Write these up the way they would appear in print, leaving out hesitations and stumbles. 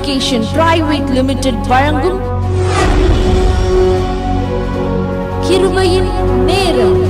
Education private limited வழங்கும் கிருபையின் நேரம்.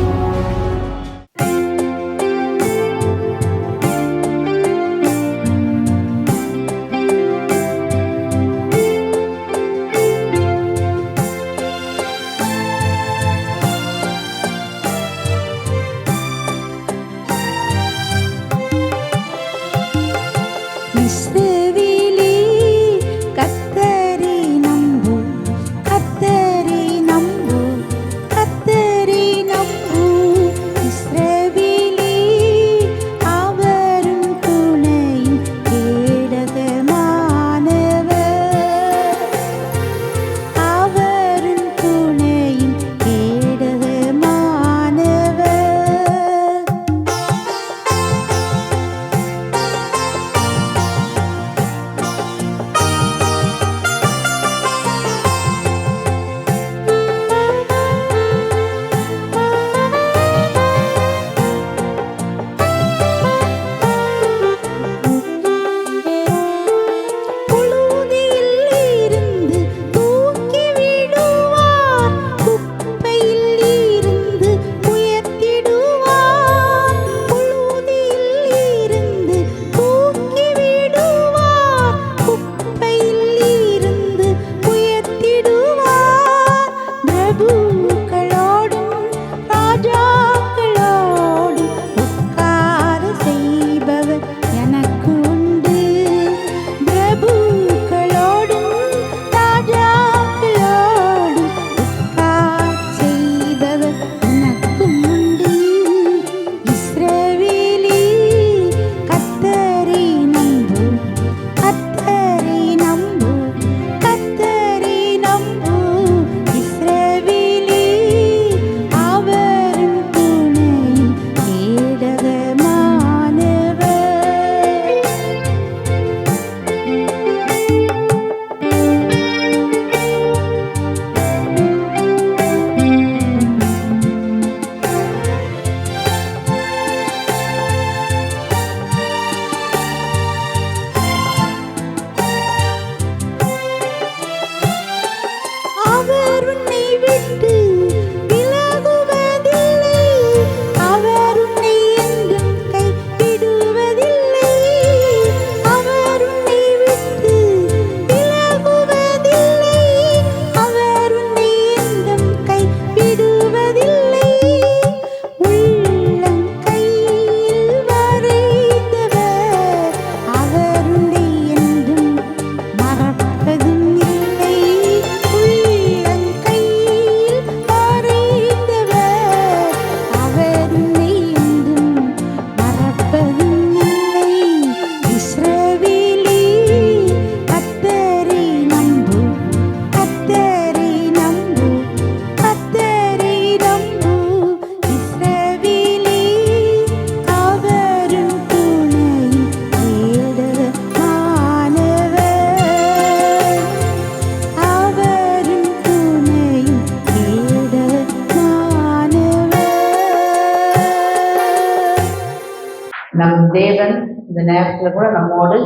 நம் தேவன் இந்த நேரத்துல கூட நம்மோடு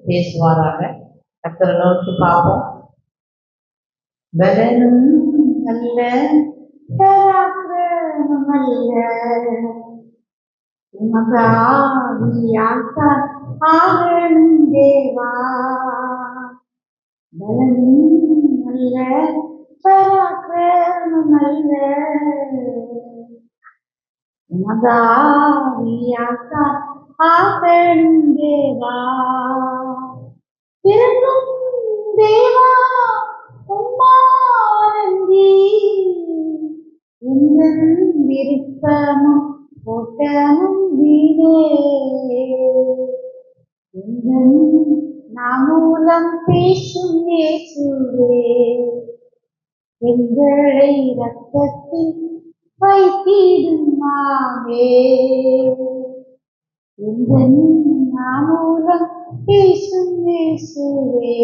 பேசுவாராக. கர்த்தரை நோக்கி பார்ப்போம். பலனும் அல்ல பராக்கிரமம் அல்ல, உமது ஆவியால்தான் ஆகணும் தேவா. பலனும் அல்ல பராக்கிரமம் அல்ல, உமது ஆவியால்தான் ஆகணும் தேவா. பிறக்கும் தேவா உம்மானந்தி, உங்கள் விருப்பமும் ஓட்டமும் வீடே. உங்கள் நாமூலம் பேசும் இயேசுவே, எங்களை இரத்தத்தில் வைத்திடுமாவே. உங்கள் நாமூலம் பேசும் இயேசுவே,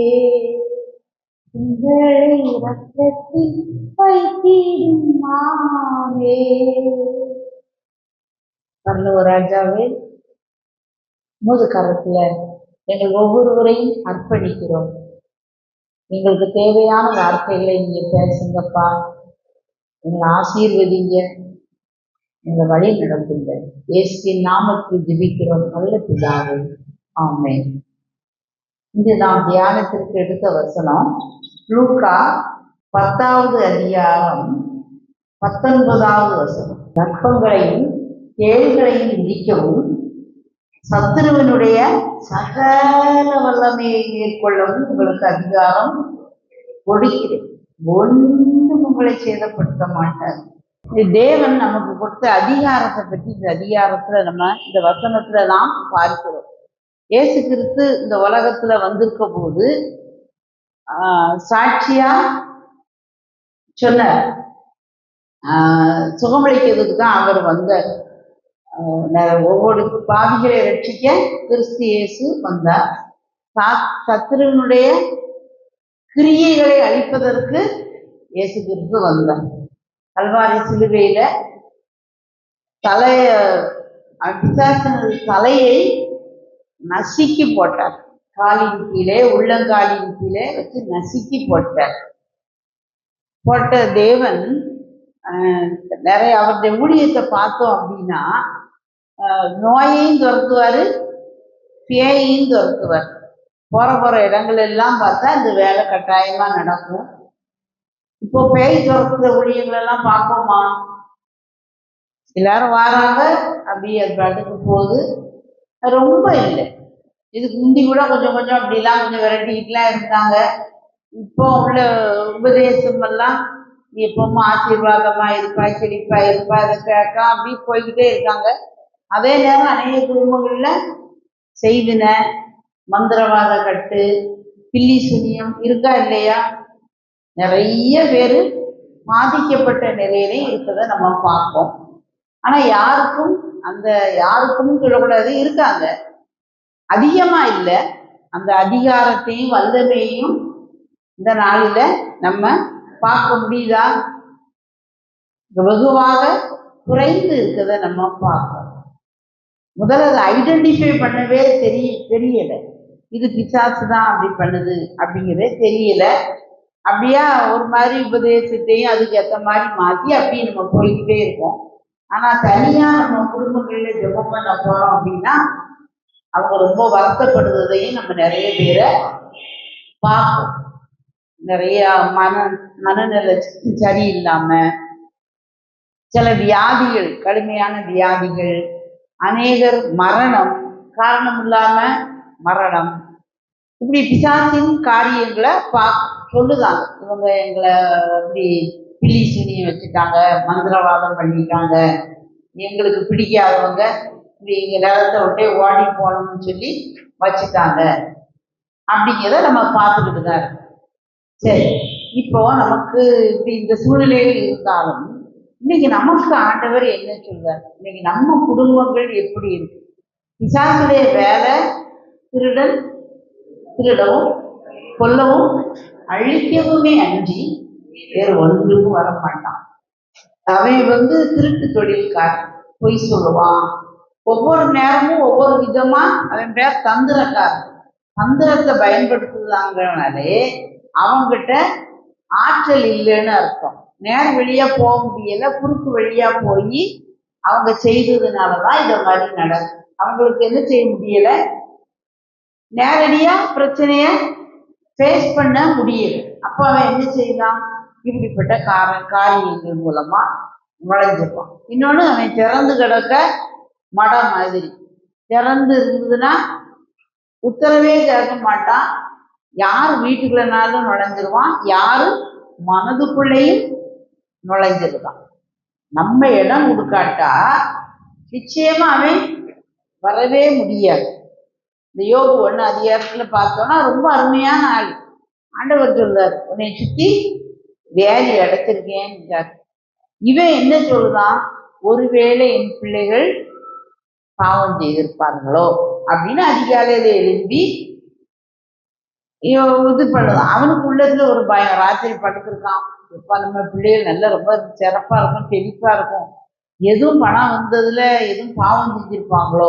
எங்களை இரத்தத்தில் வைத்திடுமாவே. பரலோக ராஜாவே, உமது கரத்துல எங்கள் ஒவ்வொருவரையும் அர்ப்பணிக்கிறோம். எங்களுக்கு தேவையான வார்த்தைகளை நீங்க பேசுங்கப்பா. எங்களை ஆசீர்வதிங்க, எங்களை வழி நடத்துங்க. இயேசுவின் நாமத்தில் ஜெபிக்கிறோம் நல்ல பிதாவே, ஆமென். இன்று நாம் தியானத்திற்கு எடுத்த வசனம் லூக்கா 10வது அதிகாரம் 19வது வசனம். கற்பங்களையும் தேள்களையும் விதிக்கவும் சத்துருவனுடைய சகல வல்லமையை மேற்கொள்ளவும் உங்களுக்கு அதிகாரம் கொடுக்கிறேன், ஒன்றும் உங்களை சேதப்படுத்த மாட்டார். தேவன் நமக்கு கொடுத்த அதிகாரத்தை பற்றி இந்த அதிகாரத்துல நம்ம இந்த வசனத்துல நாம் பார்க்கிறோம். இயேசு கிறிஸ்து இந்த உலகத்துல வந்திருக்க போது சாட்சியா சொன்னார். சுகமளிக்கிறதுக்கு தான் அவர் வந்தார். ஒவ்வொரு பாவிகளை ரட்சிக்க கிறிஸ்து இயேசு வந்தார். சத்துருவினுடைய கிரியைகளை அழிப்பதற்கு இயேசு கிறிஸ்து வந்தார். கல்வாரி சிலுவையில தலையை நசுக்கி போட்டார். காலின் கீழே, உள்ளங்காலின் கீழே வச்சு நசுக்கி போட்டார். போட்ட தேவன் நிறைய அவருடைய ஊழியத்தை பார்த்தோம் அப்படின்னா நோயையும் துரத்துவார், பேயையும் துரத்துவார். போற இடங்கள் எல்லாம் பார்த்தா இந்த வேலை கட்டாயமா நடக்கும். இப்போ பேய் துரத்துற ஊழியங்கள் எல்லாம் பார்ப்போமா? எல்லாரும் வராங்க, அப்படியே அது பாட்டுக்கு போகுது. ரொம்ப இல்லை, இதுக்கு முந்தி கூட கொஞ்சம் கொஞ்சம் அப்படிலாம் கொஞ்சம் விரட்டிக்கிட்டுலாம் இருந்தாங்க. இப்போ உள்ள உபதேசம் எல்லாம் எப்பவும் ஆசீர்வாதமா இருப்பா, செழிப்பா இருப்பா, அதை கேட்கா அப்படி போய்கிட்டே இருக்காங்க. அதே நேரம் அநேக குடும்பங்கள்ல செய்வின, மந்திரவாத கட்டு, பில்லி சுனியம் இருக்கா இல்லையா? நிறைய பேர் பாதிக்கப்பட்ட நிலையிலே இருக்கிறத நம்ம பார்ப்போம். ஆனா யாருக்கும் சொல்லக்கூடாது, இருக்காங்க, அதிகமா இல்லை. அந்த அதிகாரத்தையும் வல்லமையையும் இந்த நாளில நம்ம பார்க்க முடியுதா? வெகுவாக குறைந்து இருக்கிறத நம்ம பார்ப்போம். முதல்ல அதை ஐடென்டிஃபை பண்ணவே தெரியல. இது பிசாசு தான் அப்படி பண்ணுது அப்படிங்கிறதே தெரியல. அப்படியா ஒரு மாதிரி உபதேசத்தையும் அதுக்கு ஏற்ற மாதிரி மாற்றி அப்படியே நம்ம போய்கிட்டே இருக்கோம். ஆனா தனியா நம்ம குடும்பங்கள்ல ஜெபம் பண்ண போறோம் அப்படின்னா அவங்க ரொம்ப வருத்தப்படுவதையும் நம்ம நிறைய பேரை பார்ப்போம். நிறைய மனநிலை சரியில்லாம, சில வியாதிகள், கடுமையான வியாதிகள், அநேகர் மரணம், காரணம் இல்லாம மரணம், இப்படி பிசாசின் காரியங்களை சொல்லுதாங்க. இவங்க எங்களை இப்படி பில்லி சுனியை வச்சுட்டாங்க, மந்திரவாதம் பண்ணிட்டாங்க, எங்களுக்கு பிடிக்காதவங்க இப்படி எங்க நேரத்தை விட்டே ஓடி போகணும்னு சொல்லி வச்சுட்டாங்க அப்படிங்கிறத நம்ம பார்த்துக்கிட்டு தான் இருக்கோம். சரி, இப்போ நமக்கு இப்படி இந்த சூழ்நிலையில் இருந்தாலும் இன்னைக்கு நமக்கு ஆண்டவர் என்ன சொல்றார்? இன்னைக்கு நம்ம குடும்பங்கள் எப்படி இருக்கு? பிசாசுடைய வேலை திருடவும் கொல்லவும் அழிக்கவுமே அஞ்சி வேறு ஒன்றுக்கும் வர மாட்டான். அவன் திருட்டு தொழில்காரன், பொய் சொல்லுவான். ஒவ்வொரு நேரமும் ஒவ்வொரு விதமா அவன் பேர் தந்திரக்காரன். தந்திரத்தை பயன்படுத்துதாங்கனாலே அவங்கிட்ட ஆற்றல் இல்லைன்னு அர்த்தம். நேர வழியா போக முடியல, குறுக்கு வழியா போய் அவங்க செய்ததுனாலதான் இத மாதிரி நடக்கும். அவங்களுக்கு என்ன செய்ய முடியல, நேரடியா பிரச்சனைய ஃபேஸ் பண்ண முடியல. அப்ப அவன் என்ன செய்யலாம், இப்படிப்பட்ட காரியங்கள் மூலமா நுழைஞ்சிருப்பான். இன்னொன்னு, அவன் திறந்து கிடக்க மடம் மாதிரி திறந்து இருந்ததுன்னா உத்தரவே கேட்க மாட்டான். யார் வீட்டுக்குள்ளனாலும் நுழைஞ்சிருவான், யாரு மனதுக்குள்ளேயும் நுழைஞ்சிருக்கான். நம்ம இடம் கொடுக்காட்டா நிச்சயமா அவன் வரவே முடியாது. இந்த யோபு 1 அதிகாரத்துல பார்த்தோம்னா ரொம்ப அருமையான ஆள். ஆண்டவர் சொல்றார், உன்னை சுத்தி வேலி அடைச்சிருக்கேன். இவன் என்ன சொல்றான், ஒருவேளை என் பிள்ளைகள் பாவம் செய்திருப்பார்களோ அப்படின்னு அதிகாலையில எழுதி இது பண்ணுதான். அவனுக்கு உள்ளதுல ஒரு பயம், ராத்திரி படுத்திருக்கான், இப்ப நம்ம பிள்ளைகள் நல்ல ரொம்ப சிறப்பா இருக்கும், செழிப்பா இருக்கும், எதுவும் பணம் வந்ததுல எதுவும் பாவம் செஞ்சிருப்பாங்களோ,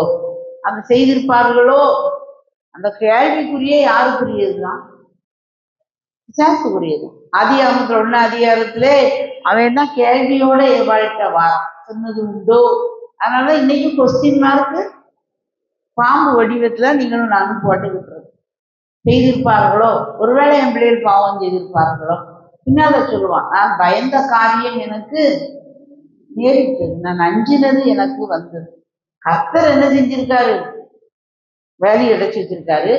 அந்த செய்திருப்பார்களோ, அந்த கேள்விக்குரிய யாருக்குரியதுதான்? பிசாசுக்குரியது. ஆதியாகமத்துல 1 அதிகாரத்திலே அவன் தான் கேள்வியோட என் வாழ்க்கை வா சொன்னது உண்டோ. அதனால இன்னைக்கு கொஸ்டின் மார்க்கு பாம்பு வடிவத்துல நீங்களும் நானும் போட்டுக்கிட்டு இருக்கோம். செய்திருப்பார்களோ, ஒருவேளை என் பிள்ளைகள் பாவம் செய்திருப்பார்களோ, பின்னால சொல்லுவான், நான் பயந்த காரியம் எனக்கு நேரிட்டது, நான் அஞ்சினது எனக்கு வந்தது. கர்த்தர் என்ன செஞ்சிருக்காரு? வேலையை அடைச்சி வச்சிருக்காரு.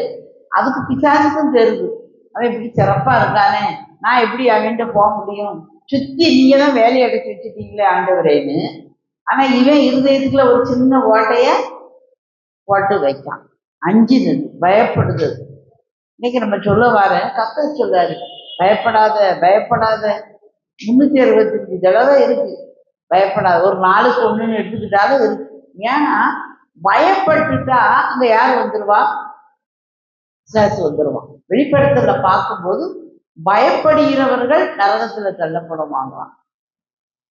அதுக்கு பிசாசுக்கும் தெரியுது, அவன் இப்படி சிறப்பா இருக்கானே, நான் எப்படி அவன்கிட்ட போக முடியும், சுத்தி நீங்க தான் வேலையை அடைச்சி வச்சுட்டீங்களே ஆண்டவரேன்னு. ஆனா இவன் இருதயத்துக்குள்ள ஒரு சின்ன ஓட்டைய போட்டு வைக்கான். அஞ்சினது, பயப்படுது. இன்னைக்கு நம்ம சொல்ல வர கர்த்தர் சொல்றாரு, பயப்படாத பயப்படாத. 365 தடவை இருக்கு பயப்படாத. ஒரு நாளுக்கு ஒண்ணுன்னு எடுத்துக்கிட்டாலும் இருக்கு. ஏன்னா பயப்பட்டுட்டா அங்க யார் வந்துருவா? பிசாசு வந்துருவான். வெளிப்படத்துல பார்க்கும்போது பயப்படுகிறவர்கள் நரகத்துல தள்ளப்படுவாங்களாம்.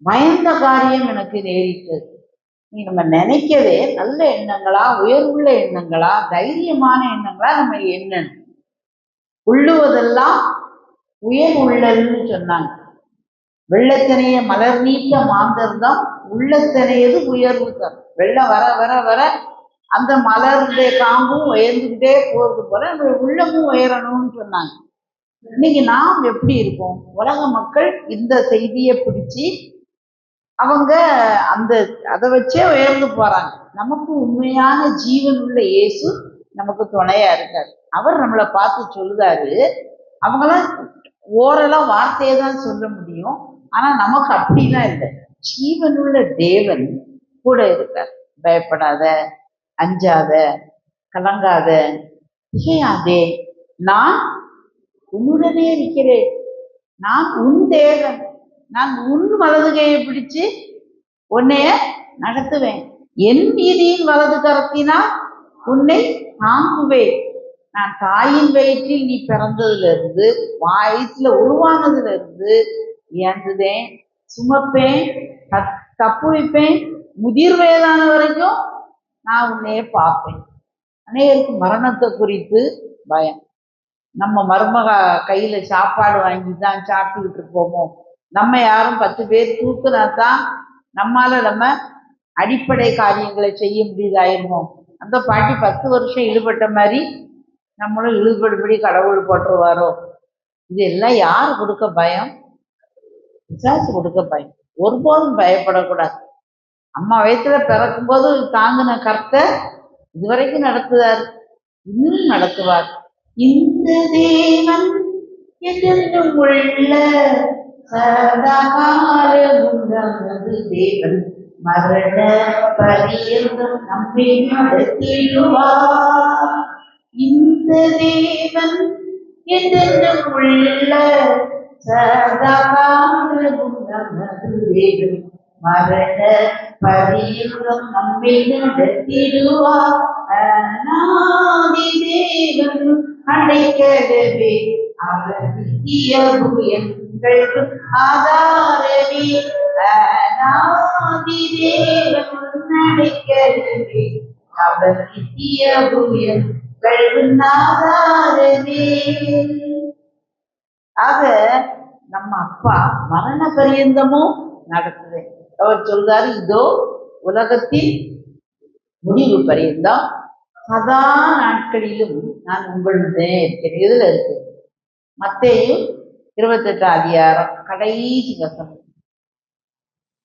பயந்த காரியம் எனக்கு நேரிட்டது. நீ நம்ம நினைக்கவே நல்ல எண்ணங்களா, உயர்வுள்ள எண்ணங்களா, தைரியமான எண்ணங்களா நம்ம எண்ணணும். உள்ளுவதெல்லாம் உயர் உள்ளல்னு சொன்னாங்க. வெள்ளத்தனைய மலர் நீட்ட மாந்தர்தான் உள்ளத்தனையது உயர்வு தரும். வெள்ளம் வர வர வர அந்த மலருடைய காம்பும் உயர்ந்துக்கிட்டே போறது போல நம்ம உள்ளமும் உயரணும்னு சொன்னாங்க. இன்னைக்கு நாம் எப்படி இருக்கோம்? உலக மக்கள் இந்த செய்தியை பிடிச்சி அவங்க அந்த அதை வச்சே உயர்ந்து போறாங்க. நமக்கு உண்மையான ஜீவன் உள்ள இயேசு நமக்கு துணையா இருக்காரு. அவர் நம்மளை பார்த்து சொல்லுதாரு, அவங்களாம் ஓரெல்லாம் வார்த்தையை தான் சொல்ல முடியும், ஆனா நமக்கு அப்படிலாம் இல்லை. ஜீவனுள்ள தேவன் கூட இருக்கார். பயப்படாத, அஞ்சாத, கலங்காத, திகையாதே, நான் உன்னுடனே இருக்கிறேன், நான் உன் தேவன், நான் உன் வலது கையை பிடிச்சு உன்னைய நடத்துவேன், என் நீதியின் வலது கரத்தினால் உன்னை தாங்குவேன், நான் தாயின் வயிற்றில் நீ பிறந்ததுல இருந்து வயசுல உருவானதுல இருந்து இயங்குதேன், சுமப்பேன், தப்பு வைப்பேன், முதிர் வயதான வரைக்கும் நான் உன்னையே பார்ப்பேன். அநேகருக்கு மரணத்தை குறித்து பயம். நம்ம மருமக கையில சாப்பாடு வாங்கி தான் சாப்பிட்டுக்கிட்டு இருப்போமோ, நம்ம யாரும் 10 பேர் தூக்குனா தான் நம்மால நம்ம அடிப்படை காரியங்களை செய்ய முடியுதாயிருமோ. அந்த பாட்டி 10 வருஷம் ஈடுபட்ட மாதிரி நம்மளும் இழுபடுபடி கடவுள் போட்டுருவாரோ. இதெல்லாம் யாரு கொடுக்க பயம்? பிசாசு கொடுக்க பயம். ஒருபோதும் பயப்படக்கூடாது. அம்மா வயசுல பிறக்கும் போது தாங்கின கர்த்தர் இதுவரைக்கும் நடத்துவார், இன்னும் நடத்துவார். இந்த தேவன் என்றென்றும் உள்ள சதாகாலமும் நமது தேவன், மரண பரியந்தம் நம்மை நடத்திடுவார். இந்த தேவன் என்றென்றும் உள்ள சதாகாலமும் நமது தேவன், மரண பரியந்தம் நம்மை நடத்திடுவார். அநாதி தேவன் அடைக்கலவே, அவர் எங்களுக்கு ஆதாரமே. அநாதி தேவன் அடைக்கலவே, அவர் எங்களுக்கு ஆதாரமே. ஆக நம்ம அப்பா மரண பரியந்தமும் நடத்துவேன். அவர் சொல்றாரு, இதோ உலகத்தின் முடிவு பரியந்தம் சதா நாட்களிலும் நான் உங்களுடைய இருக்கிறேன். இதுல இருக்கு மத்தேயு 28 அதிகாரம் கடைசி வசனம்.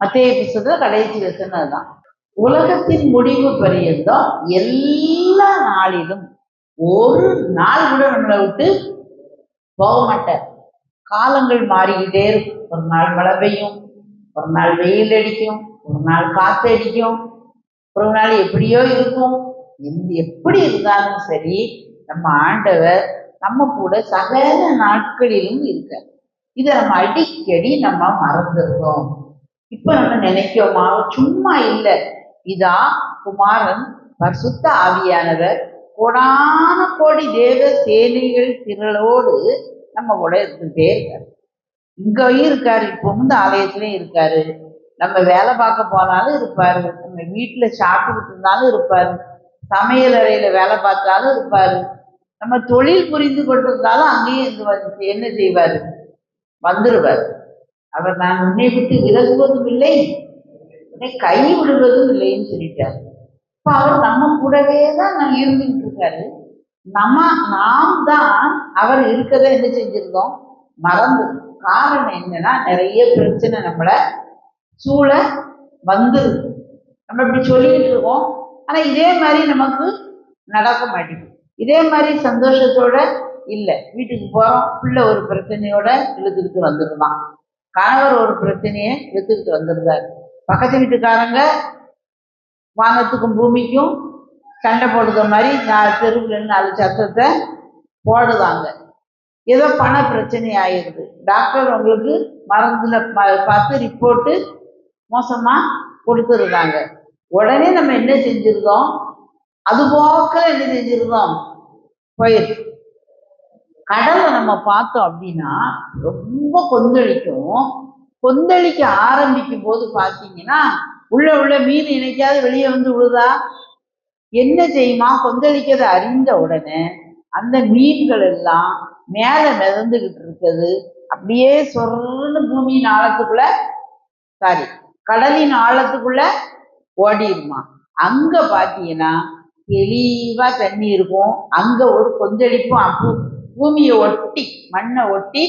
மத்தேயு புத்தகத்துல கடைசி வசனம் அதுதான். உலகத்தின் முடிவு பரியந்தம் எல்லா நாளிலும் ஒரு நாள் கூட நம்மளை விட்டு போக மாட்டார். காலங்கள் மாறிக்கிட்டே இருக்கும். ஒரு நாள் மழை பெய்யும், ஒரு நாள் வெயில் அடிக்கும், ஒரு நாள் காற்று அடிக்கும், ஒரு நாள் எப்படியோ இருக்கும். எப்படி இருந்தாலும் சரி, நம்ம ஆண்டவர் நம்ம கூட சகல நாட்களிலும் இருக்கார். இதை நம்ம அடிக்கடி நம்ம மறந்துடுறோம். இப்ப நம்ம நினைக்கோமா? சும்மா இல்லை, இதா குமாரன் பரிசுத்த ஆவியானவர் கோடான கோடி தேவ சேனைகள் திரளோடு நம்ம கூட இருந்துகிட்டே இருக்காரு. இங்கேயும் இருக்காரு, இப்போ இந்த ஆலயத்திலையும் இருக்காரு. நம்ம வேலை பார்க்க போனாலும் இருப்பாரு, நம்ம வீட்டுல சாப்பிட்டுக்கிட்டு இருந்தாலும் இருப்பாரு, சமையல் அறையில வேலை பார்த்தாலும் இருப்பாரு, நம்ம தொழில் புரிந்து கொண்டிருந்தாலும் அங்கேயும் என்ன செய்வார், வந்துடுவார். அவர் நான் உன்னை விட்டு விலகுவதும் இல்லை, உன்னை கை விடுவதும் இல்லைன்னு சொல்லிட்டார். இப்போ அவர் நம்ம கூடவே தான் நான் இருந்துகிட்டு இருக்காரு. நாம் தான் அவர் இருக்கதை என்ன செஞ்சிருந்தோம், மறந்து. காரணம் என்னன்னா நிறைய பிரச்சனை நம்மளை சூழ வந்துருது. நம்ம இப்படி சொல்லிக்கிட்டு இருக்கோம், ஆனா இதே மாதிரி நமக்கு நடக்க மாட்டேங்குது. இதே மாதிரி சந்தோஷத்தோட இல்லை. வீட்டுக்கு போறோம், பிள்ளை ஒரு பிரச்சனையோட இழுத்துக்கிட்டு வந்துருந்தான், கணவர் ஒரு பிரச்சனையை இழுத்துக்கிட்டு வந்துருந்தாரு, பக்கத்து வீட்டுக்காரங்க வானத்துக்கும் பூமிக்கும் சண்டை போடுற மாதிரி தெருவில் 4 சத்தத்தை போடுவாங்க. ஏதோ பண பிரச்சனை ஆயிடுது, டாக்டர் உங்களுக்கு மருந்துல பார்த்து ரிப்போர்ட்டு மோசமா கொடுத்துருக்காங்க. உடனே நம்ம என்ன செஞ்சிருந்தோம், அது போக்க என்ன செஞ்சிருந்தோம், போயிருக்கு. கடலை நம்ம பார்த்தோம் அப்படின்னா ரொம்ப கொந்தளிக்கும். கொந்தளிக்க ஆரம்பிக்கும் போது பார்த்தீங்கன்னா உள்ள மீன் நினைக்காத வெளியே வந்து விழுதா, என்ன செய்யுமா, கொந்தளிக்கிறத அறிந்த உடனே அந்த மீன்கள் எல்லாம் மேலே மிதந்துகிட்டு இருக்குது, அப்படியே சொர்ன்னு பூமியின் ஆழத்துக்குள்ள கடலின் ஆழத்துக்குள்ள ஓடிடுமா. அங்க பார்த்தீங்கன்னா தெளிவா தண்ணி இருக்கும், அங்க ஒரு கொந்தளிப்பும் பூமியை ஒட்டி மண்ணை ஒட்டி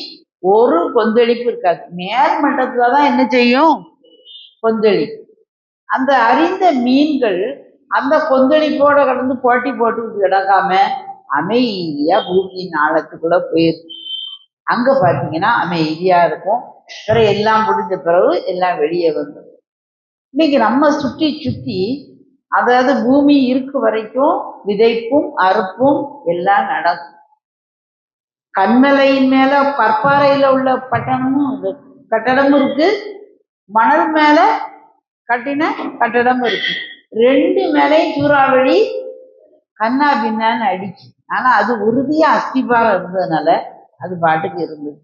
ஒரு கொந்தளிப்பு இருக்காது. மேல்மட்டத்துல தான் என்ன செய்யும், கொந்தளிப்பு. அந்த அறிந்த மீன்கள் அந்த கொந்தளிப்போட கடந்து போட்டி போட்டு கிடக்காம அமைதியா பூமியின் ஆழத்துக்குள்ள போயிருக்கு. அங்க பாத்தீங்கன்னா அமைதியா இருக்கும். பிறகு எல்லாம் முடிஞ்ச பிறகு எல்லாம் வெளியே வந்துடும். இன்னைக்கு நம்ம சுற்றி சுற்றி, அதாவது பூமி இருக்கு வரைக்கும் விதைப்பும் அறுப்பும் எல்லாம் நடக்கும். கண்மலையின் மேல கற்பாறையில உள்ள கட்டடமும் இருக்கு, மணல் மேல கட்டின கட்டடமும் இருக்கு. 2 மேலையும் சூறாவளி கண்ணா பின்னான்னு அடிச்சு. ஆனா அது உறுதியா அஸ்திபாரம் இருந்ததுனால அது பாட்டுக்கு இருந்தது.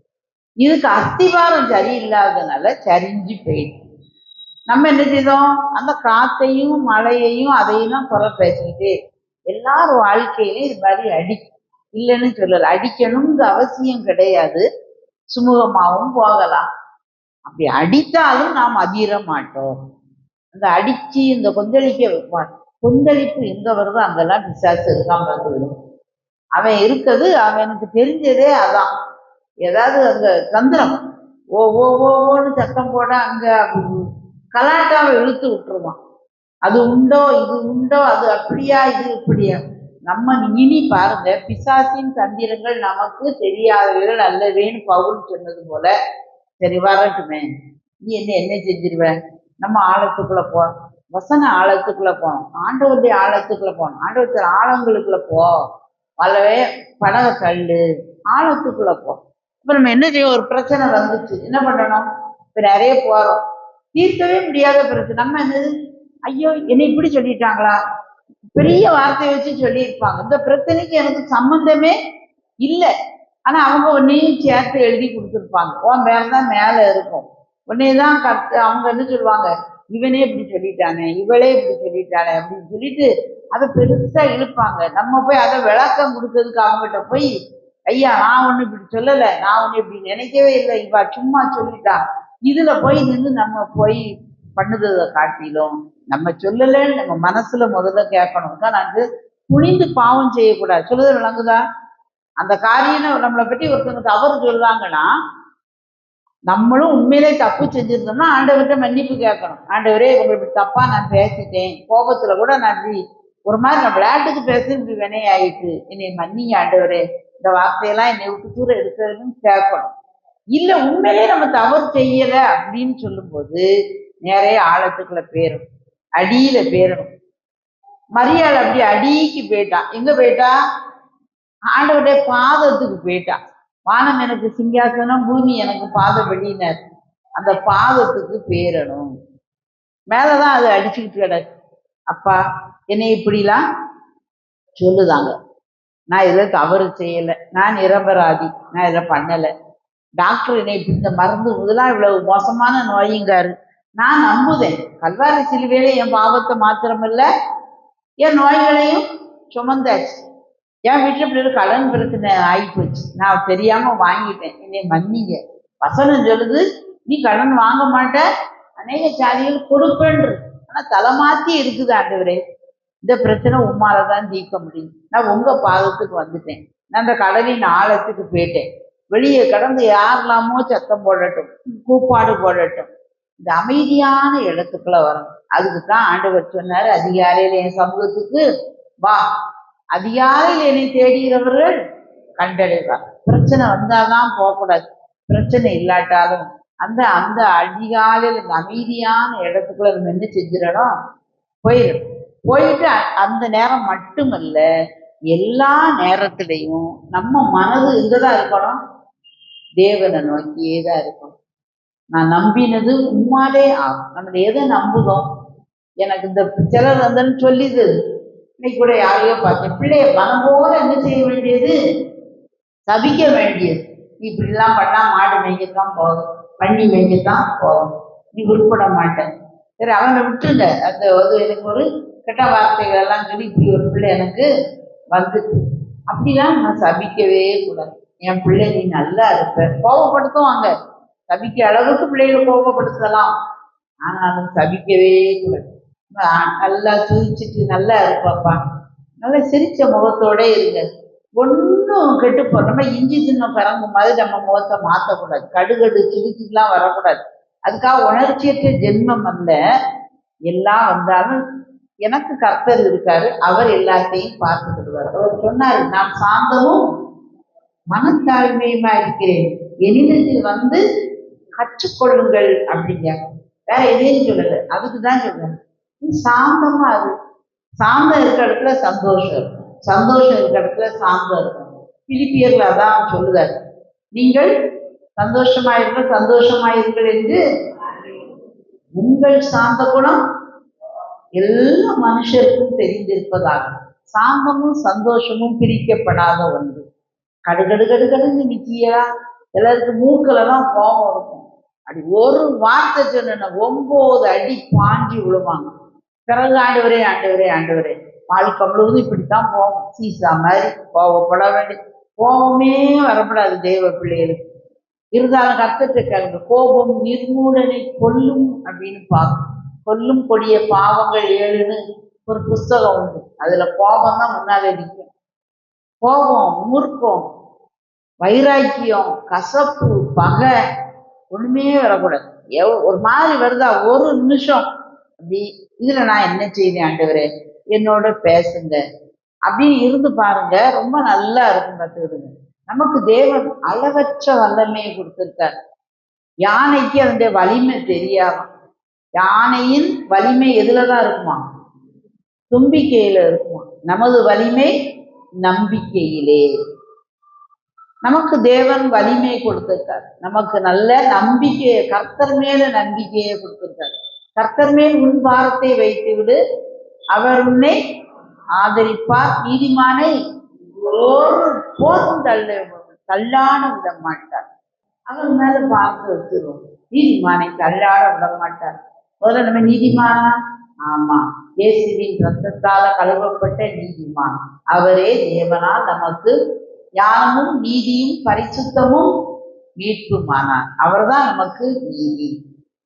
இதுக்கு அஸ்திபாரம் சரியில்லாததுனால சரிஞ்சு போயிடுச்சு. நம்ம என்ன செய்தோம், அந்த காத்தையும் மழையையும் அதையும் தான் குறை பேசிக்கிட்டே. எல்லாரும் வாழ்க்கையிலையும் இது மாதிரி இல்லைன்னு சொல்லல, அடிக்கணும்னு அவசியம் கிடையாது, சுமூகமாகவும் போகலாம். அப்படி அடித்தாலும் நாம் அதிர மாட்டோம். அந்த அடிச்சு இந்த கொந்தளிக்க வைப்பான். கொந்தளிப்பு எங்க வருதோ அங்கெல்லாம் பிசாசு இருக்காம பார்த்துவிடும். அவன் இருக்குது, அவனுக்கு தெரிஞ்சதே அதான். ஏதாவது அங்க தந்திரம் ஓன்னு சத்தம் போட அங்க கலாட்டாவை இழுத்து விட்டுருவான். அது உண்டோ இது உண்டோ, அது அப்படியா இது இப்படியா. நம்ம இனி பாருங்க, பிசாசின் தந்திரங்கள் நமக்கு தெரியாதவைகள் அல்லவேன்னு பவுல் சொன்னது போல, சரி வரட்டுமே, நீ என்ன செஞ்சிருவேன், நம்ம ஆழத்துக்குள்ள வசன ஆழத்துக்குள்ள போனோம், ஆண்டவருடைய ஆழத்துக்குள்ள போனோம். ஆண்டவர் ஆழங்களுக்குள்ள வல்லவே படக தள்ளு, ஆழத்துக்குள்ள இப்ப நம்ம என்ன செய்ய, ஒரு பிரச்சனை வந்துச்சு, என்ன பண்ணணும், இப்ப நிறைய போறோம், தீர்க்கவே முடியாத பிரச்சனை. நம்ம என்னது, ஐயோ என்னை இப்படி சொல்லிட்டாங்களா, பெரிய வார்த்தையை வச்சு சொல்லியிருப்பாங்க, இந்த பிரச்சனைக்கு எனக்கு சம்பந்தமே இல்லை, ஆனா அவங்க ஒன்னையும் சேர்த்து எழுதி கொடுத்துருப்பாங்க, உன் பேர் தான் மேல இருக்கும், உன்னையதான் அவங்க என்ன சொல்லுவாங்க, இவனே இப்படி சொல்லிட்டானே, இவளே இப்படி சொல்லிட்டானே அப்படின்னு சொல்லிட்டு அதை பெருசா இழுப்பாங்க. நம்ம போய் அதை விளக்கம் கொடுத்ததுக்கு அவங்ககிட்ட போய், ஐயா நான் ஒண்ணு இப்படி சொல்லலை, நான் ஒண்ணு இப்படி நினைக்கவே இல்லை, இவா சும்மா சொல்லிட்டா, இதுல போய் நின்று நம்ம போய் பண்ணுறதை காட்டிலும் நம்ம சொல்லலைன்னு நம்ம மனசுல முதல்ல கேட்கணும். தான் நாங்கள் துணிந்து பாவம் செய்யக்கூடாது. சொல்லுறது விளங்குதா? அந்த காரியம் நம்மளை பற்றி ஒருத்தவங்க தவறு சொல்றாங்கன்னா, நம்மளும் உண்மையிலே தப்பு செஞ்சிருந்தோம்னா ஆண்டவர்கிட்ட மன்னிப்பு கேட்கணும். ஆண்டவரே உங்களுக்கு தப்பா நான் பேசிட்டேன், கோபத்துல கூட நான் ஒரு மாதிரி நான் விளையாட்டுக்கு பேசி இப்படி வினையாயிட்டு, என்னை மன்னிங்க ஆண்டவரே, இந்த வார்த்தையெல்லாம் என்னை விட்டு தூர எடுக்கிறதுன்னு கேட்கணும். இல்லை உண்மையிலே நம்ம தவறு செய்யல அப்படின்னு சொல்லும்போது நிறைய ஆழத்துக்குள்ள பேரும் அடியில பேரணும். மரியாள் அப்படி அடிக்கு போயிட்டா. எங்க போயிட்டா? ஆண்டவருடைய பாதத்துக்கு போயிட்டா. வானம் எனக்கு சிங்காசனம், பூமி எனக்கு பாதபடியினர், அந்த பாதத்துக்கு பேரணும். மேலதான் அது அடிச்சுக்கிட்டு கிடக்கு. அப்பா என்னை இப்படிலாம் சொல்லுதாங்க, நான் இதில் தவறு செய்யலை, நான் நிரபராதி, நான் இதை பண்ணலை, டாக்டர் என்னை இந்த மருந்து முதலாம் இவ்வளவு மோசமான நோயுங்காரு, நான் நம்புதேன், கல்வாரி சிலுவையில என் பாவத்தை மாத்திரமில்ல என் நோய்களையும் சுமந்தாச்சு, என் வீட்டுல இப்படி ஒரு கடன் பிரச்சனை ஆகிப்போச்சு, நான் தெரியாம வாங்கிட்டேன், என்னை மன்னிங்க. வசனம் சொல்லுது நீ கடன் வாங்க மாட்ட, அநேக சாதிகள் கொடுப்பேன்று. ஆனா தலைமாத்தி இருக்குது ஆண்டவரே, இந்த பிரச்சனை உம்மாலதான் தீர்க்க முடியும். நான் உங்க பாதத்துக்கு வந்துட்டேன், நான் அந்த கடலின் ஆழத்துக்கு போயிட்டேன். வெளியே கடந்து யாரெல்லாமோ சத்தம் போடட்டும், கூப்பாடு போடட்டும், இந்த அமைதியான இடத்துக்குள்ள வரணும். அதுக்கு தான் ஆண்டவர் சொன்னாரு, அதிகாலையில என் சமூகத்துக்கு வா, அதிகாலையில் என்னை தேடுகிறவர்கள் கண்டடைவார். பிரச்சனை வந்தாதான் போகக்கூடாது, பிரச்சனை இல்லாட்டாலும் அந்த அந்த அதிகாலையில் அந்த அமைதியான இடத்துக்குள்ள நம்ம என்ன செஞ்சிடணும், போயிடும். போயிட்டு அந்த நேரம் மட்டுமல்ல, எல்லா நேரத்திலையும் நம்ம மனது இங்கதான் இருக்கணும், தேவனை நோக்கியே தான் இருக்கணும். நான் நம்பினது உண்மாலே ஆகும். நம்ம எதை நம்புதோம்? எனக்கு இந்த சிலர் வந்தன்னு சொல்லிது, இன்னைக்கு கூட யாரையோ பார்த்தேன், பிள்ளைய மனம் போல என்ன செய்ய வேண்டியது, சபிக்க வேண்டியது. நீ இப்படிலாம் பண்ணா மாடு மேய்க்கத்தான் போகும், பண்ணி மேய்க்கத்தான் போகும், நீ உருப்பட மாட்டேன். சரி அவனை விட்டுங்க, அந்த எனக்கு ஒரு கெட்ட வார்த்தைகள் எல்லாம் சொல்லி இப்படி ஒரு பிள்ளை எனக்கு வந்துட்டு, அப்படிலாம் நான் சபிக்கவே கூடாது. என் பிள்ளை நீ நல்லா இருப்ப, கோபப்படுத்துவாங்க, சபிக்க அளவுக்கு பிள்ளைகளை கோபப்படுத்தலாம், ஆனாலும் சபிக்கவே கூடாது. நல்லா சிரிச்சுட்டு நல்லா இருப்பாப்பா, நல்லா சிரிச்ச முகத்தோட இருங்க, ஒன்றும் கெட்டு போ. நம்ம இஞ்சி சின்னம் பிறங்கும் மாதிரி நம்ம முகத்தை மாற்றக்கூடாது, கடுகடு சிரிச்சுலாம் வரக்கூடாது. அதுக்காக உணர்ச்சியற்ற ஜென்மம் அல்ல. எல்லாம் வந்தாலும் எனக்கு கர்த்தர் இருக்காரு, அவர் எல்லாத்தையும் பார்த்துக்கிடுவார். அவர் சொன்னாரு, நான் சாந்தமும் மனத்தாழ்மையுமா இருக்கிறேன், என்னிடத்தில் வந்து கற்றுக்கொள்ளுங்கள் அப்படிங்க. வேற எதையும் சொல்லலை, அதுக்கு தான் சொல்றேன். சாந்தமா அது, சாந்தம் இருக்கிற இடத்துல சந்தோஷம் இருக்கும், சந்தோஷம் இருக்கிற இடத்துல சாந்தம் இருக்கும். பிலிப்பியர்ல அதான் சொல்லுதாரு, நீங்கள் சந்தோஷமாயிருங்கள் சந்தோஷமாயிருங்கள் என்று உங்கள் சாந்த குணம் எல்லா மனுஷருக்கும் தெரிந்திருப்பதாக. சாந்தமும் சந்தோஷமும் பிரிக்கப்படாத ஒன்று. கடுகடு கடுகடுன்னு நிக்கியா, எல்லாருக்கு மூக்குல தான் கோபம் இருக்கும். அப்படி ஒரு வார்த்தை சொன்ன 9 அடி பாஞ்சி விழுவாங்க. பிறகு ஆண்டவரே ஆண்டவரே ஆண்டவரே, வாழ்க்கை முழுவதும் இப்படித்தான் போகும், சீசா மாதிரி கோபப்பட வேண்டிய. கோபமே வரப்படாது தேவ பிள்ளைகளுக்கு. இருந்தாலும் கர்த்தத்தை கேளுங்க, கோபம் நிர்மூலனை கொல்லும் அப்படின்னு பார்க்கும். கொல்லும் கொடிய பாவங்கள் 7ன்னு ஒரு புஸ்தகம் உண்டு, அதுல கோபம் தான் முன்னாலே நிற்கும். கோபம், மூர்க்கம், வைராக்கியம், கசப்பு, பகை ஒண்ணுமே வரக்கூடாது. ஒரு மாதிரி வருதா, ஒரு நிமிஷம் அப்படி இதுல நான் என்ன செய்தேன் ஆண்டவரே, என்னோட பேசுங்க அப்படின்னு இருந்து பாருங்க, ரொம்ப நல்லா இருக்கும். கத்துக்கிடுங்க. நமக்கு தேவன் அளவற்ற வல்லமையை கொடுத்திருக்கார். யானைக்கு அதனுடைய வலிமை தெரியாம, யானையின் வலிமை எதுலதான் இருக்குமா, தும்பிக்கையில இருக்குமா. நமது வலிமை நம்பிக்கையிலே. நமக்கு தேவன் வலிமை கொடுத்திருக்கார், நமக்கு நல்ல நம்பிக்கையை, கர்த்தர் மேல நம்பிக்கையை கொடுத்திருக்கார். கர்த்தர் மேல் உன் பாரத்தை வைத்து விடு, அவர் உன்னை ஆதரிப்பார், நீதிமானை ஒரு போதும் தள்ளாட விட மாட்டார். அவர் மேல பார்த்து வச்சிருவோம், நீதிமானை தள்ளாட விட மாட்டார். முதல்ல நம்ம நீதிமானா, ஆமா, இயேசுவின் ரத்தத்தால கழுவப்பட்ட நீதிமான் அவரே. தேவனால் நமக்கு ஞானமும் நீதியும் பரிசுத்தமும் மீட்புமானார். அவர்தான் நமக்கு நீதி.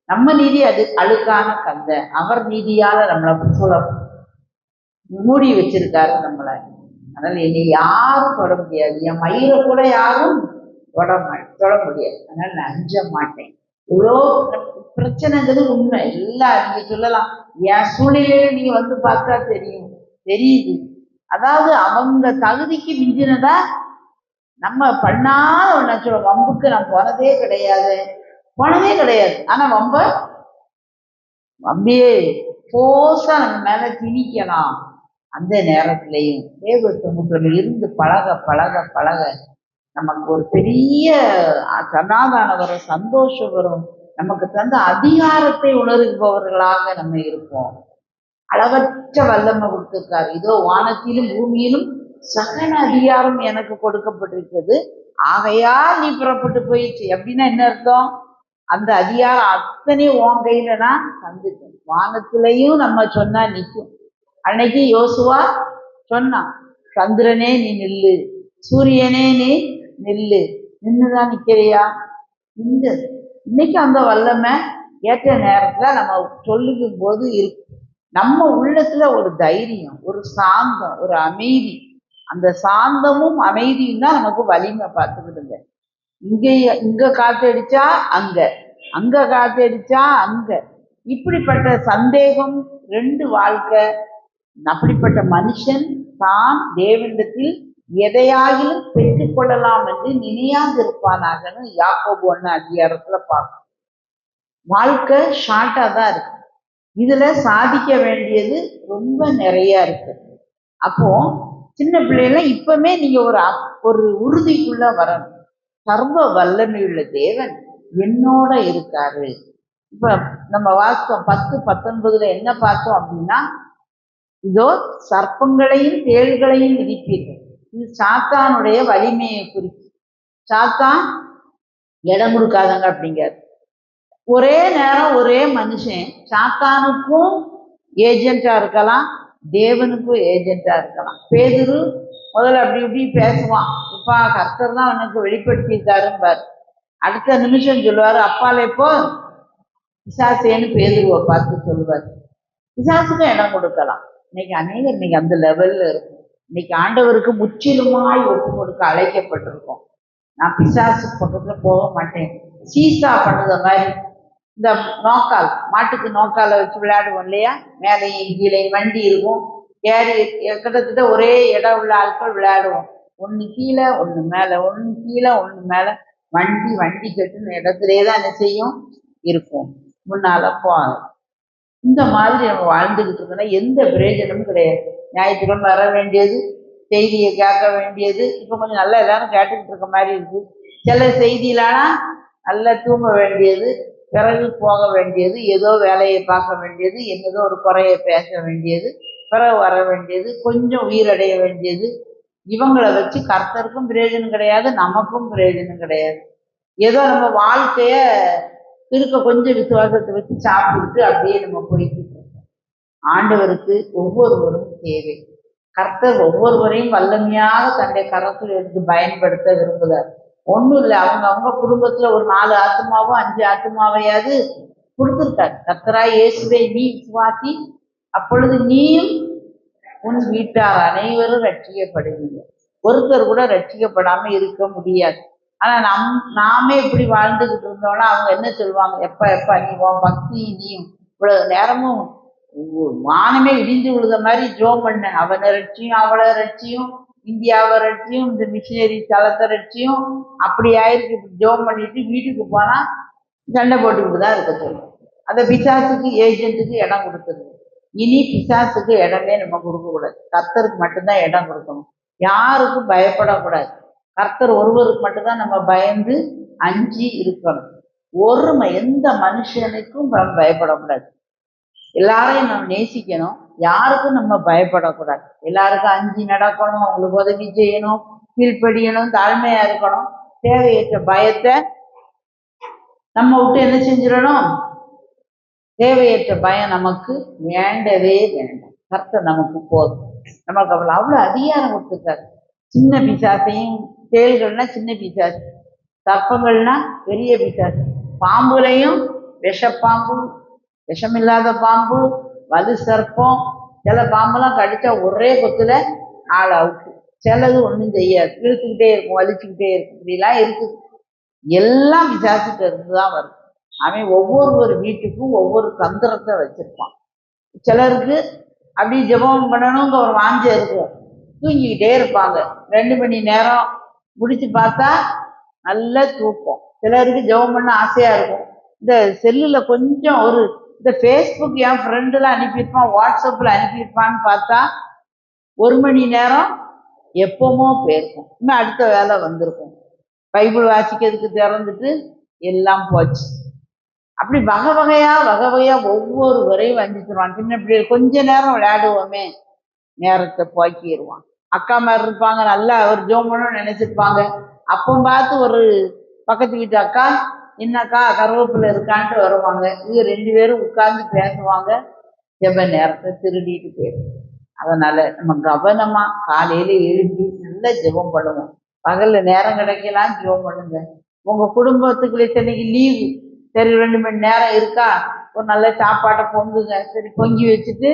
நம்ம நீதி அது அழுக்கான கந்த, அவர் நீதியால நம்மளை சொல்ல மூடி வச்சிருக்காரு நம்மளை. அதனால என்னை யாரும் தொட முடியாது, என் மயிரை கூட யாரும் தொட முடியாது. அதனால நான் அஞ்ச மாட்டேன். இவ்வளோ பிரச்சனைங்கிறது உண்மை, எல்லாம் நீங்க சொல்லலாம், என் சூழ்நிலையில நீங்க வந்து பார்த்தா தெரியுது. அதாவது அவங்க தகுதிக்கு மிஞ்சினதா நம்ம பண்ணாத ஒண்ணு சொல்ல, வம்புக்கு நான் போனதே கிடையாது. ஆனா வம்பியே போசா நம்ம மேல திணிக்கலாம். அந்த நேரத்திலையும் தேவ சமூகத்தில் இருந்து பழக பழக பழக நமக்கு ஒரு பெரிய சமாதானம் வரும், சந்தோஷம் வரும். நமக்கு தந்த அதிகாரத்தை உணர்பவர்களாக நம்ம இருப்போம். அளவற்ற வல்லமை கொடுத்திருக்காரு. இதோ வானத்திலும் பூமியிலும் சகல அதிகாரம் எனக்கு கொடுக்கப்பட்டிருக்கிறது, ஆகையால் நீ புறப்பட்டு போயிடுச்சு. அப்படின்னா என்ன அர்த்தம்? அந்த அதிகாரம் அத்தனை உன் கையில நான் தந்துட்டேன். வானத்திலையும் நம்ம சொன்னா நிற்கும். அன்னைக்கு யோசுவா சொன்னான், சந்திரனே நீ நில்லு, சூரியனே நீ நில்லு. நின்றுதான் நிக்கிறியா? இந்த இன்னைக்கு அந்த வல்லமை ஏற்ற நேரத்துல நம்ம சொல்லிக்கும் போது இருக்கு. நம்ம உள்ளத்துல ஒரு தைரியம், ஒரு சாந்தம், ஒரு அமைதி. அந்த சாந்தமும் அமைதியும் தான் நமக்கு வலிமை. பார்த்துக்கிடுங்க. இங்க காத்தடிச்சா அங்க, அங்க காத்தடிச்சா அங்க, இப்படிப்பட்ட சந்தேகம் ரெண்டு வாழ்க்கை. அப்படிப்பட்ட மனுஷன் தான் தேவனிடத்தில் எதையாகிலும் பெற்றுக்கொள்ளலாம் என்று நினையாதிருப்பானாகன்னு யாக்கோபு 1 அதிகாரத்துல பார்க்கணும். வாழ்க்கை ஷார்ட்டா தான் இருக்கு. இதுல சாதிக்க வேண்டியது ரொம்ப நிறைய இருக்கு. அப்போ சின்ன பிள்ளைலாம் இப்பவுமே நீங்க ஒரு உறுதிக்குள்ள வரணும். சர்வ வல்லமையுள்ள தேவன் என்னோட இருக்காரு. இப்ப நம்ம வாசம் 10:19 என்ன பார்த்தோம் அப்படின்னா, இதோ சர்ப்பங்களையும் தேள்களையும் விதிப்பீர்கள். இது சாத்தானுடைய வலிமையை குறிக்கும். சாத்தான் இடம் கொடுக்காதங்க அப்படிங்கிறார். ஒரே நேரம் ஒரே மனுஷன் சாத்தானுக்கும் ஏஜென்டா இருக்கலாம், தேவனுக்கும் ஏஜென்டா இருக்கலாம். பேதுரு முதல்ல அப்படி இப்படி பேசுவான், இப்பா கர்த்தர் தான் எனக்கு வெளிப்படுத்தியிருக்காரும்பார். அடுத்த நிமிஷம் சொல்லுவாரு, அப்பாலே போ பிசாசேன்னு பேதுருவை பார்த்து சொல்லுவார். பிசாசுக்கும் இடம் கொடுக்கலாம். இன்னைக்கு அநேகர் இன்னைக்கு அந்த லெவல்ல இருக்கும். இன்னைக்கு ஆண்டவருக்கு முற்றிலுமாய் ஒப்பு கொடுக்க அழைக்கப்பட்டிருக்கோம். நான் பிசாசு பக்கத்துல போக மாட்டேன். சீசா பண்ணுற மாதிரி இந்த நோக்கால், மாட்டுக்கு நோக்கால வச்சு விளையாடுவோம் இல்லையா, மேலையும் கீழே வண்டி இருக்கும், ஏறி கிட்டத்தட்ட ஒரே இடம் உள்ள ஆட்கள் விளையாடுவோம். ஒன்று கீழே ஒன்று மேலே, ஒன்று கீழே ஒன்று மேலே, வண்டி கட்டுன இடத்துலே தான் என்ன செய்யும் இருக்கும், முன்னால போகாது. இந்த மாதிரி நம்ம வாழ்ந்துக்கிட்டு இருக்கோம்னா எந்த பிரயோஜனமும் கிடையாது. ஞாயிற்றுக்கிழமை வர வேண்டியது, செய்தியை கேட்க வேண்டியது, இப்போ கொஞ்சம் நல்லா எல்லாரும் கேட்டுக்கிட்டு இருக்க மாதிரி இருக்கு. சில செய்தியிலானா நல்லா தூங்க வேண்டியது, பிறகு போக வேண்டியது, ஏதோ வேலையை பார்க்க வேண்டியது, என்னதோ ஒரு குறையை பேச வேண்டியது, பிறகு வர வேண்டியது, கொஞ்சம் உயிரடைய வேண்டியது. இவங்களை வச்சு கர்த்தருக்கும் பிரயோஜனம் கிடையாது, நமக்கும் பிரயோஜனம் கிடையாது. ஏதோ நம்ம வாழ்க்கைய இருக்க கொஞ்சம் விசுவாசத்தை வச்சு சாப்பிட்டு அப்படியே நம்ம போய்கிட்டு இருக்கோம். ஆண்டவருக்கு ஒவ்வொருவரும் தேவை. கர்த்தர் ஒவ்வொருவரையும் வல்லமையாக தன்னுடைய கரத்தில் எடுத்து பயன்படுத்த விரும்புகிறார். ஒன்றும் இல்லை, அவங்க குடும்பத்துல ஒரு 4 ஆத்மாவோ 5 ஆத்மாவையாவது கொடுத்துருக்காரு. கர்த்தராய் இயேசுவை நீ விசுவாசி, அப்பொழுது நீயும் உன் வீட்டார் அனைவரும் ரட்சிக்கப்படுவீங்க. ஒருத்தர் கூட ரட்சிக்கப்படாம இருக்க முடியாது. ஆனா நாமே இப்படி வாழ்ந்துகிட்டு இருந்தோம்னா அவங்க என்ன சொல்லுவாங்க, எப்ப நீ உன் பக்தி நீயும் இவ்வளவு நேரமும் வானமே இடிந்து விழுத மாதிரி ஜோம் பண்ண, அவனை ரட்சியும் அவளை ரட்சியும் இந்தியாவை ரட்சியும் இந்த மிஷினரி தளத்தை ரட்சியும் அப்படி ஆயிருக்கு. இப்படி ஜோம் பண்ணிட்டு வீட்டுக்கு போனா சண்டை போட்டுக்கிட்டு தான் இருக்க சொல்லும். அந்த பிசாசுக்கு ஏஜென்ட்டுக்கு இடம் கொடுத்துருது. இனி பிசாசுக்கு இடமே நம்ம கொடுக்கக்கூடாது. கர்த்தருக்கு மட்டும்தான் இடம் கொடுக்கணும். யாருக்கும் பயப்படக்கூடாது. கர்த்தர் ஒருவருக்கு மட்டும்தான் நம்ம பயந்து அஞ்சி இருக்கணும். எந்த மனுஷனுக்கும் நம்ம பயப்படக்கூடாது. எல்லாரையும் நம்ம நேசிக்கணும், யாருக்கும் நம்ம பயப்படக்கூடாது. எல்லாருக்கும் அஞ்சி நடக்கணும், அவங்களுக்கு உதவி செய்யணும், கீழ்ப்படியணும், தாழ்மையா இருக்கணும். தேவையற்ற பயத்தை நம்ம விட்டு என்ன செஞ்சிடணும், தேவையற்ற பயம் நமக்கு வேண்டவே வேண்டாம். கர்த்தர் நமக்கு போதும். நமக்கு அவ்வளோ அதிகாரம் கொடுத்துருக்காரு. சின்ன பிசாசையும், தேள்கள்னா சின்ன பிசாசு, சர்ப்பங்கள்னா பெரிய பிசாசு, பாம்புலையும் விஷப்பாம்பு, விஷமில்லாத பாம்பு, வலு சர்ப்பம். சில பாம்பெல்லாம் கடிச்சா ஒரே கொத்துல ஆள் அவுட்டு, சிலது ஒன்றும் செய்யாது, இழுத்துக்கிட்டே இருக்கும், வலிச்சுக்கிட்டே இருக்கும், இப்படிலாம் இருக்குது. எல்லாம் பிசாசுக்கு இருந்துதான் வருது. அவன் ஒவ்வொரு வீட்டுக்கும் ஒவ்வொரு தந்திரத்தை வச்சிருப்பான். சிலருக்கு அப்படி ஜெபம் பண்ணணுங்க ஒரு வாஞ்சை இருக்கும், தூங்கிக்கிட்டே இருப்பாங்க. 2 மணி நேரம் முடிச்சு பார்த்தா நல்ல தூக்கம். சிலருக்கு ஜெபம் பண்ண ஆசையா இருக்கும். இந்த செல்லுல கொஞ்சம் இந்த ஃபேஸ்புக் என் ஃப்ரெண்டுல அனுப்பியிருப்பான், வாட்ஸ்அப்ல அனுப்பியிருப்பான்னு பார்த்தா 1 மணி நேரம் எப்பவுமோ போயிருக்கும். இன்னும் அடுத்த வேலை வந்திருக்கும். பைபிள் வாசிக்கிறதுக்கு திறந்துட்டு எல்லாம் போச்சு. அப்படி வகை வகையா ஒவ்வொருவரையும் வஞ்சிச்சிருவான். சின்ன பிள்ளைகள் கொஞ்ச நேரம் விளையாடுவோமே, நேரத்தை போக்கிடுவான். அக்கா மாதிரி இருப்பாங்க, நல்லா ஒரு ஜோமனும் நினைச்சிருப்பாங்க. அப்போ பார்த்து ஒரு பக்கத்து வீட்டு அக்கா, என்னக்கா கருவேப்பிலை இருக்கான்ட்டு வருவாங்க. இது 2 பேரும் உட்கார்ந்து பேசுவாங்க. ஜெப நேரத்தை திருடிட்டு போயிடும். அதனால நம்ம கவனமா காலையில எழுப்பி நல்லா ஜெபம் பண்ணுவோம். பகல்ல நேரம் கிடைக்கலாம் ஜெபம் பண்ணுங்க. உங்க குடும்பத்துக்கு இத்தனைக்கு லீவு, சரி 2 மணி நேரம் இருக்கா, ஒரு நல்ல சாப்பாட்டை பொங்குங்க. சரி பொங்கி வச்சுட்டு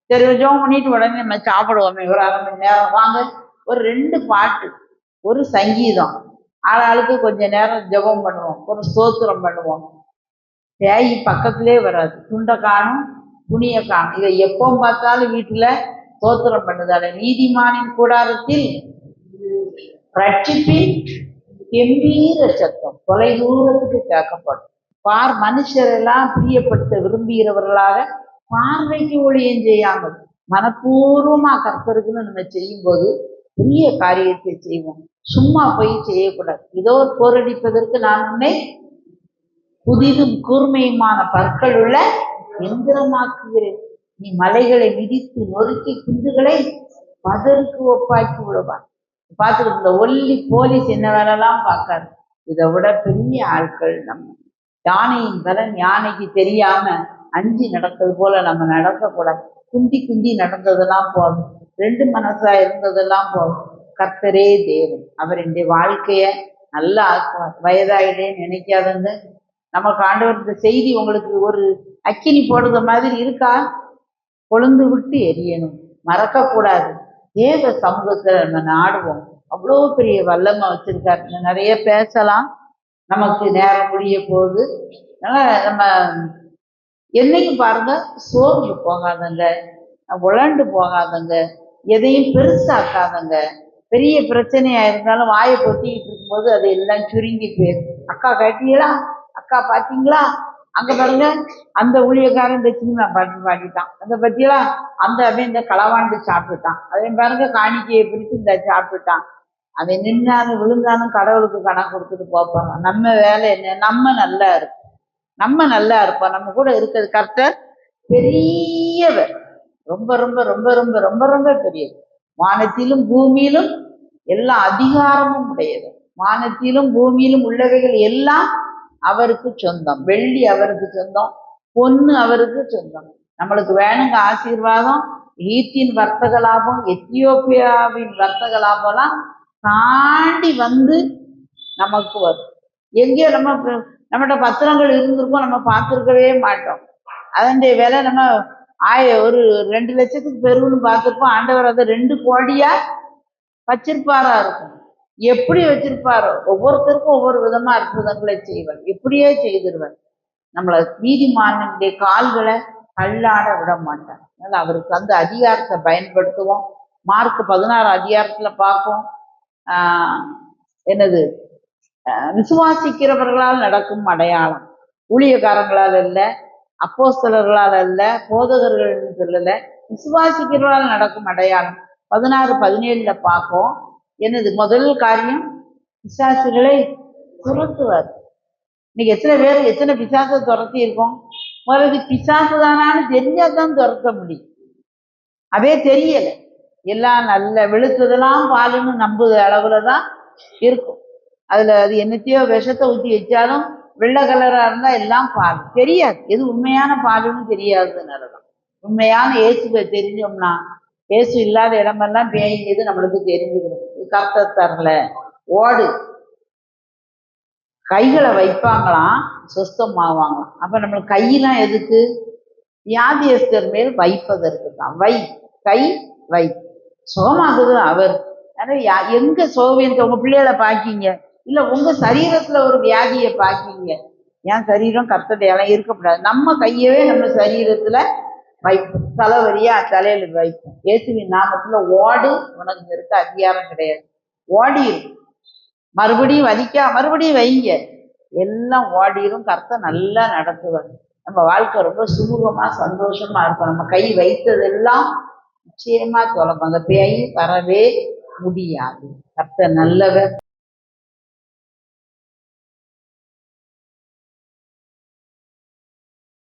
சரி ஜெபம் பண்ணிட்டு உடனே நம்ம சாப்பிடுவோமே, ஒரு 1/2 மணி நேரம் வாங்க, ஒரு 2 பாட்டு, ஒரு சங்கீதம், ஆளாளுக்கு கொஞ்ச நேரம் ஜெபம் பண்ணுவோம், ஒரு ஸ்தோத்திரம் பண்ணுவோம். பேய் பக்கத்திலே வராது. துண்டை காணும், துணியை காணும். இதை எப்போ பார்த்தாலும் வீட்டுல ஸ்தோத்திரம் பண்ணுதால நீதிமானின் கூடாரத்தில் ரட்சிப்பின் கெம்பீர சத்தம் தொலை தூரத்துக்கு கேட்கப்படும். மனுஷரெல்லாம் பிரியப்படுத்த விரும்புகிறவர்களாக பார்வைக்கு ஒளியம் செய்யாமல் மனப்பூர்வமா கர்த்தருக்குன்னு நம்ம செய்யும் போது பெரிய காரியத்தை செய்வோம். சும்மா போய் செய்யக்கூடாது. ஏதோ போரடிப்பதற்கு நான் உன்னை புதிதும் கூர்மையுமான பற்கள் உள்ள எந்திரமாக்குகிறேன். நீ மலைகளை மிதித்து நொறுக்கி குண்டுகளை பதருக்கு ஒப்பாக்கி விடுவான். பார்த்துட்டு இந்த ஒல்லி போலீஸ் என்ன வேலைலாம் பார்க்காது. இதை விட பெரிய ஆட்கள் நம்ம. யானையின் பலன் யானைக்கு தெரியாம அஞ்சு நடக்கிறது போல நம்ம நடக்கக்கூடாது. குந்தி குந்தி நடந்ததெல்லாம் போதும், 2 மனசா இருந்ததெல்லாம் போதும். கர்த்தரே தேவன், அவர் இந்த வாழ்க்கைய நல்லா ஆக்குவார். வயதாயிடேன்னு நினைக்காதங்க. நமக்கு ஆண்டவர் இந்த செய்தி உங்களுக்கு ஒரு அக்கினி போடுற மாதிரி இருக்கா? கொழுந்து விட்டு எரியணும், மறக்கக்கூடாது. தேவ சமூகத்துல நம்ம நாடுவோம். அவ்வளோ பெரிய வல்லமை வச்சிருக்காரு. நிறைய பேசலாம், நமக்கு நேரம் முடிய போகுது. நம்ம என்னைக்கும் பாருங்க, சோர்ந்து போகாதங்க, உழண்டு போகாதங்க, எதையும் பெருசாக்காதங்க. பெரிய பிரச்சனையா இருந்தாலும் வாயை பொத்திக்கிட்டு இருக்கும்போது அது எல்லாம் சுருங்கி போயிடும். அக்கா கேட்டீங்களா, அக்கா பார்த்தீங்களா, அங்க பாருங்க அந்த ஊழியக்காரன் இந்த சின்ன பாட்டு பாடிட்டான், அந்த பத்தியெல்லாம் அந்த அப்படியே இந்த களவாண்டு சாப்பிட்டுட்டான், அதே பாருங்க காணிக்கையை பிரித்து இந்த சாப்பிட்டுட்டான். அதை நின்னாலும் விழுந்தாலும் கடவுளுக்கு கணக்கு கொடுத்துட்டு போப்பாங்க. நம்ம வேலை என்ன? நம்ம நல்லா இருப்போம், நம்ம நல்லா இருப்போம். நம்ம கூட இருக்கிறது கர்த்தர் பெரியவர், ரொம்ப ரொம்ப ரொம்ப ரொம்ப ரொம்ப ரொம்ப பெரியவர். வானத்திலும் பூமியிலும் எல்லா அதிகாரமும் உடையவர். வானத்திலும் பூமியிலும் உள்ளவைகள் எல்லாம் அவருக்கு சொந்தம். வெள்ளி அவருக்கு சொந்தம், பொண்ணு அவருக்கு சொந்தம். நம்மளுக்கு வேணுங்க ஆசீர்வாதம். ஈத்தின் வர்த்தக லாபம், எத்தியோப்பியாவின் வர்த்தக லாபம்லாம் தாண்டி வந்து நமக்கு வரும். எங்கேயோ நம்மகிட்ட பத்திரங்கள் இருந்திருக்கோம், நம்ம பார்த்துருக்கவே மாட்டோம். அதனுடைய விலை நம்ம ஒரு 2 லட்சத்துக்கு பெருன்னு பார்த்துருப்போம். ஆண்டவர் அதை 2 கோடியா வச்சிருப்பாரா இருக்கும். எப்படி வச்சிருப்பாரோ, ஒவ்வொருத்தருக்கும் ஒவ்வொரு விதமா அற்புதங்களை செய்வார். எப்படியே செய்திருவார். நம்மளை நீதிமானுடைய கால்களை கல்லாட விட மாட்டார். அதனால அவருக்கு அந்த அதிகாரத்தை பயன்படுத்துவோம். மார்க் 16 அதிகாரத்துல பார்ப்போம். என்னது, விசுவாசிக்கிறவர்களால் நடக்கும் அடையாளம். ஊழியக்காரங்களால் அல்ல, அப்போஸ்தலர்களால் அல்ல, போதகர்கள் சொல்லல, விசுவாசிக்கிறவர்களால் நடக்கும் அடையாளம். 16-17 பார்ப்போம். என்னது முதல் காரியம்? பிசாசுகளை துரத்துவார். இன்னைக்கு எத்தனை பிசாசை துரத்தி இருக்கோம்? முதல்ல பிசாசு தானான்னு தெரிஞ்சாதான் துரத்த முடியும். அதே தெரியல, எல்லாம் நல்ல வெளுத்ததெல்லாம் பாலுன்னு நம்புது அளவுலதான் இருக்கும். அதுல அது என்னத்தையோ விஷத்தை ஊற்றி வச்சாலும் வெள்ளை கலரா இருந்தா எல்லாம் பால் தெரியாது. எது உண்மையான பாலுன்னு தெரியாததுனாலதான். உண்மையான இயேசுவை தெரிஞ்சோம்னா, இயேசு இல்லாத இடமெல்லாம் பேய்ஞ்சது நம்மளுக்கு தெரிஞ்சுக்கணும். கர்த்தர் தரல, ஓடு. கைகளை வைப்பாங்களாம், சுஸ்தமாவாங்களாம். அப்ப நம்மளுக்கு கையெல்லாம் எதுக்கு? வியாதியஸ்தர் மேல் வைப்பதற்கு தான். கை வை, சுகமாகுது அவர். எங்க சோவியத்தை உங்க பிள்ளைகளை பாக்கிங்க, இல்ல உங்க சரீரத்துல ஒரு வியாதியை பாக்கிங்க. என் சரீரம் கர்த்தருடைய இருக்கக்கூடாது. நம்ம கையவே நம்ம சரீரத்துல வைப்போம், தலைவரியா தலையில வைப்போம். இயேசுவின் நாமத்துல ஓடு, உனக்கு இருக்க அதிகாரம் கிடையாது. ஓடிடும், மறுபடியும் மறுபடியும் வைங்க, எல்லாம் ஓடிடும். கர்த்தர் நல்லா நடத்துவார். நம்ம வாழ்க்கை ரொம்ப சுமூகமா சந்தோஷமா இருக்கும். நம்ம கை வைத்ததெல்லாம் நிச்சயமா சொல்லணும். அந்த பேய் வரவே முடியாது. கர்த்தர் நல்லவர்.